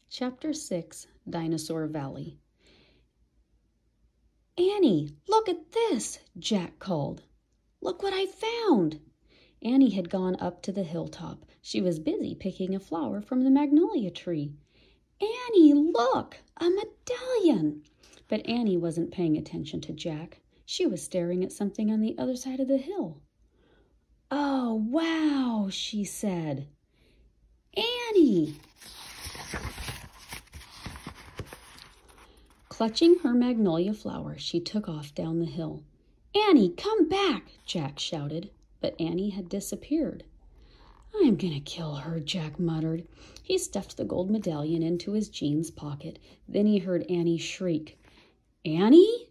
Chapter 6, Dinosaur Valley. "Annie, look at this," Jack called. "Look what I found." Annie had gone up to the hilltop. She was busy picking a flower from the magnolia tree. "Annie, look, a medallion!" But Annie wasn't paying attention to Jack. She was staring at something on the other side of the hill. "Oh, wow," she said. "Annie!" Clutching her magnolia flower, she took off down the hill. "Annie, come back!" Jack shouted, but Annie had disappeared. "I'm gonna kill her," Jack muttered. He stuffed the gold medallion into his jeans pocket. Then he heard Annie shriek. "Annie?"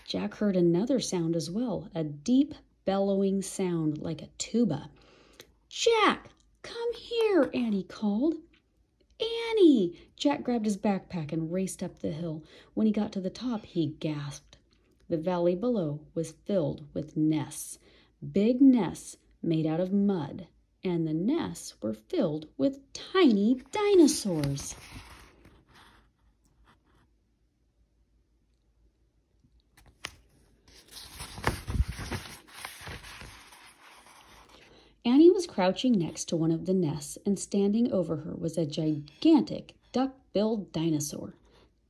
Jack heard another sound as well, a deep, bellowing sound like a tuba. "Jack, come here," Annie called. "Annie!" Jack grabbed his backpack and raced up the hill. When he got to the top, he gasped. The valley below was filled with nests, big nests made out of mud, and the nests were filled with tiny dinosaurs. Annie was crouching next to one of the nests, and standing over her was a gigantic duck-billed dinosaur.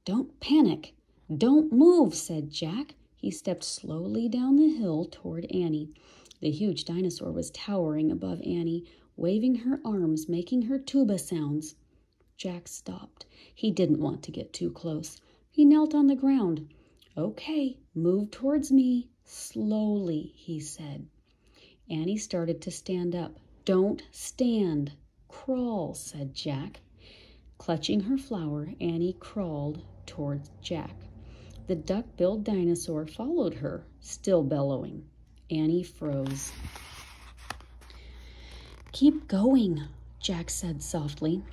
"Don't panic. Don't move," said Jack. He stepped slowly down the hill toward Annie. The huge dinosaur was towering above Annie, waving her arms, making her tuba sounds. Jack stopped. He didn't want to get too close. He knelt on the ground. "Okay, move towards me. Slowly," he said. Annie started to stand up. "Don't stand. Crawl," said Jack. Clutching her flower, Annie crawled towards Jack. The duck-billed dinosaur followed her, still bellowing. Annie froze. "Keep going," Jack said softly.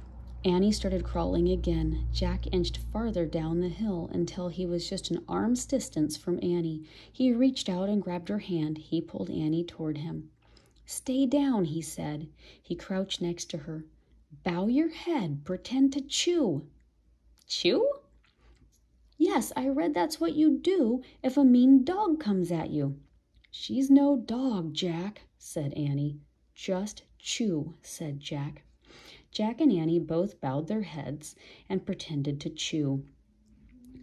Annie started crawling again. Jack inched farther down the hill until he was just an arm's distance from Annie. He reached out and grabbed her hand. He pulled Annie toward him. "Stay down," he said. He crouched next to her. "Bow your head. Pretend to chew." "Chew?" "Yes, I read that's what you do if a mean dog comes at you." "She's no dog, Jack," said Annie. "Just chew," said Jack. Jack and Annie both bowed their heads and pretended to chew.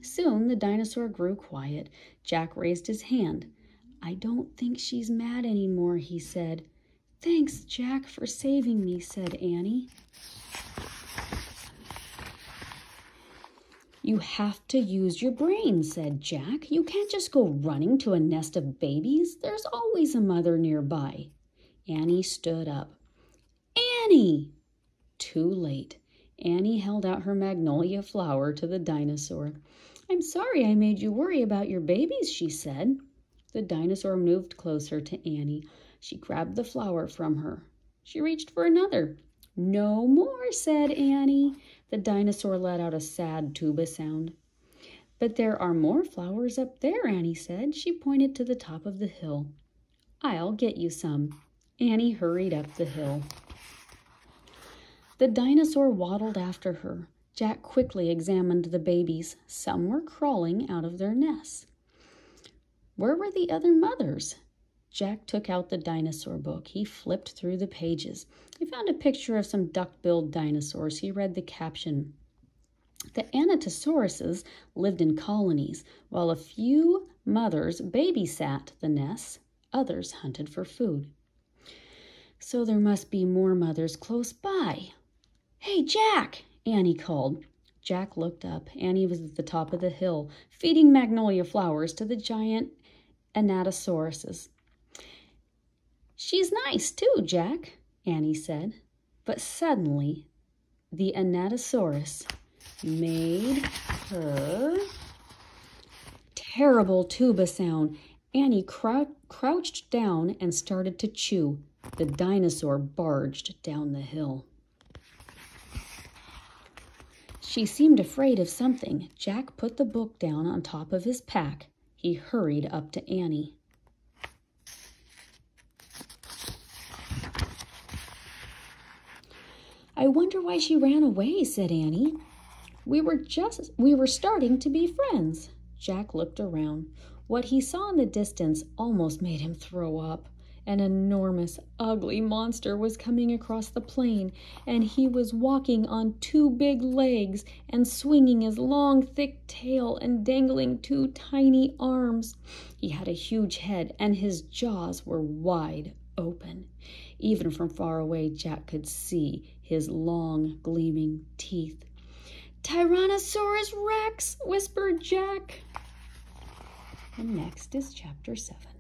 Soon the dinosaur grew quiet. Jack raised his hand. "I don't think she's mad anymore," he said. "Thanks, Jack, for saving me," said Annie. "You have to use your brain," said Jack. "You can't just go running to a nest of babies. There's always a mother nearby." Annie stood up. "Annie!" Too late. Annie held out her magnolia flower to the dinosaur. "I'm sorry I made you worry about your babies," she said. The dinosaur moved closer to Annie. She grabbed the flower from her. She reached for another. "No more," said Annie. The dinosaur let out a sad tuba sound. "But there are more flowers up there," Annie said. She pointed to the top of the hill. "I'll get you some." Annie hurried up the hill. The dinosaur waddled after her. Jack quickly examined the babies. Some were crawling out of their nests. Where were the other mothers? Jack took out the dinosaur book. He flipped through the pages. He found a picture of some duck-billed dinosaurs. He read the caption. The Anatosauruses lived in colonies, while a few mothers babysat the nests. Others hunted for food. So there must be more mothers close by. "Hey, Jack!" Annie called. Jack looked up. Annie was at the top of the hill, feeding magnolia flowers to the giant Anatosauruses. "She's nice too, Jack," Annie said. But suddenly, the Anatosaurus made her terrible tuba sound. Annie crouched down and started to chew. The dinosaur barged down the hill. She seemed afraid of something. Jack put the book down on top of his pack. He hurried up to Annie. "I wonder why she ran away," said Annie. We were starting to be friends." Jack looked around. What he saw in the distance almost made him throw up. An enormous, ugly monster was coming across the plain, and he was walking on 2 big legs and swinging his long, thick tail and dangling 2 tiny arms. He had a huge head, and his jaws were wide open. Even from far away, Jack could see his long, gleaming teeth. "Tyrannosaurus Rex!" whispered Jack. And next is Chapter 7.